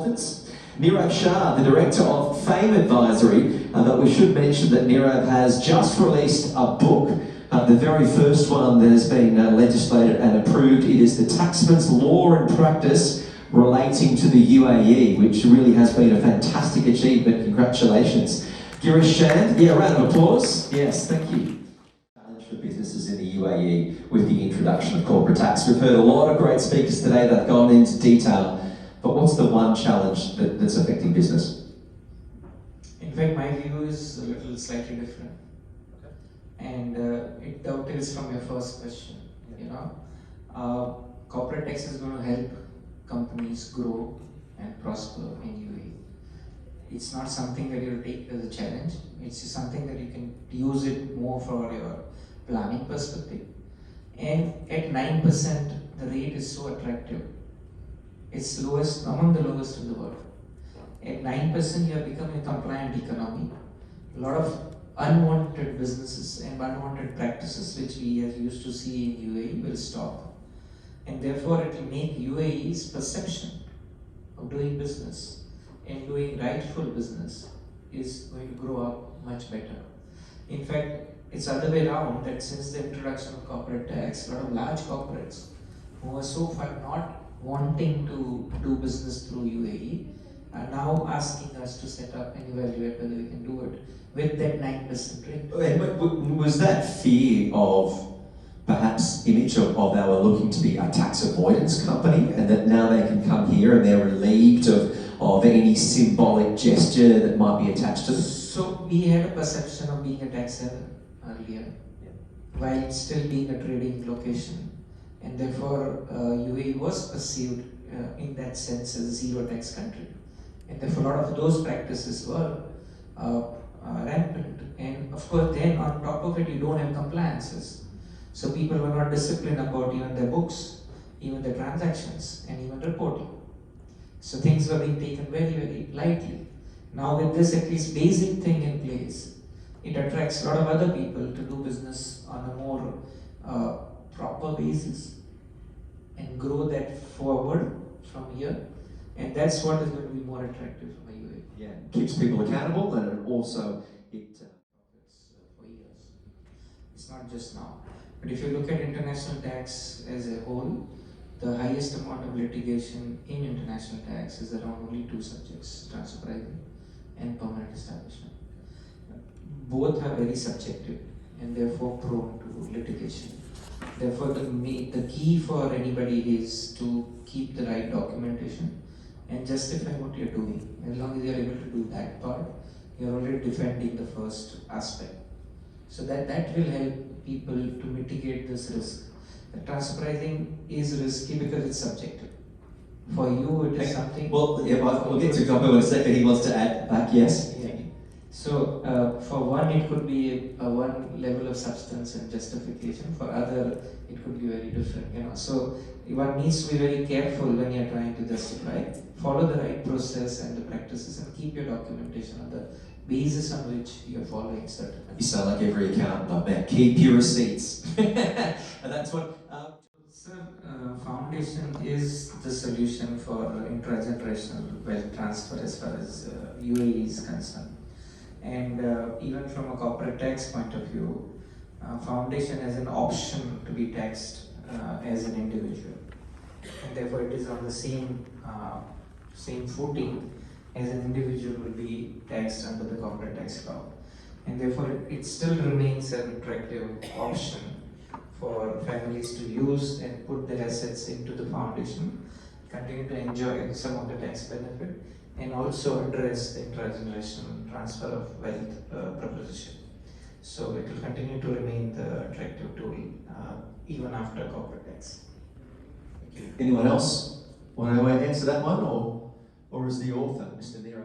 consultants. Nirav Shah, the Director of Fame Advisory, but we should mention that Nirav has just released a book, the very first one that has been legislated and approved. It is The Taxman's Law and Practice Relating to the UAE, which really has been a fantastic achievement. Congratulations. Girish Shand, yeah, a round of applause. Yes, thank you. Challenge for businesses in the UAE with the introduction of corporate tax. We've heard a lot of great speakers today that have gone into detail, but what's the one challenge that's affecting business? In fact, my view is a little slightly different. Okay. And it dovetails from your first question. Corporate tax is going to help companies grow and prosper in UAE. It's not something that you'll take as a challenge. It's just something that you can use it more for your planning perspective. And at 9%, the rate is so attractive. It's lowest, among the lowest in the world. At 9%, you are becoming a compliant economy. A lot of unwanted businesses and unwanted practices which we are used to see in UAE will stop. And therefore, it will make UAE's perception of doing business and doing rightful business is going to grow up much better. In fact, it's the other way around, that since the introduction of corporate tax, a lot of large corporates who are so far not wanting to do business through UAE are now asking us to set up and evaluate whether we can do it with that 9% rate. Was that fear of perhaps image of our looking to be a tax avoidance company, and that now they can come here and they're relieved of any symbolic gesture that might be attached to them? So we had a perception of being a tax haven earlier, while still being a trading location, and therefore UAE was perceived in that sense as a zero tax country, and therefore a lot of those practices were rampant. And of course then on top of it you don't have compliances. So people were not disciplined about even their books, even their transactions, and even reporting. So things were being taken very, very lightly. Now with this at least basic thing in place, it attracts a lot of other people to do business on a more proper basis and grow that forward from here. And that's what is going to be more attractive for UAE. Yeah, keeps people accountable, and also it for years. It's not just now. But if you look at international tax as a whole, the highest amount of litigation in international tax is around only two subjects: transfer pricing and permanent establishment. Both are very subjective and therefore prone to litigation. Therefore, the key for anybody is to keep the right documentation and justify what you're doing. As long as you're able to do that part, you're already defending the first aspect. So that will help people to mitigate this risk. The transfer pricing is risky because it's subjective. For you, it is something. Well, yeah, we'll get to Gopal in a second. He wants to add back. Yes. Yeah. So for one, it could be a one level of substance and justification. For other, it could be very different. So one needs to be very careful when you're trying to justify. Follow the right process and the practices, and keep your documentation on the basis on which you're following certain. You sound like every accountant I've met. Keep your receipts. And that's what. Sir, foundation is the solution for intragenerational wealth transfer as far as UAE is concerned. And even from a corporate tax point of view, foundation has an option to be taxed as an individual. And therefore it is on the same footing as an individual will be taxed under the corporate tax law. And therefore it still remains an attractive option for families to use and put their assets into the foundation, continue to enjoy some of the tax benefit, and also address the intergenerational transfer of wealth proposition. So it will continue to remain the attractive tool even after corporate tax. Anyone else want to answer that one, or is the author, Mr. Nirav?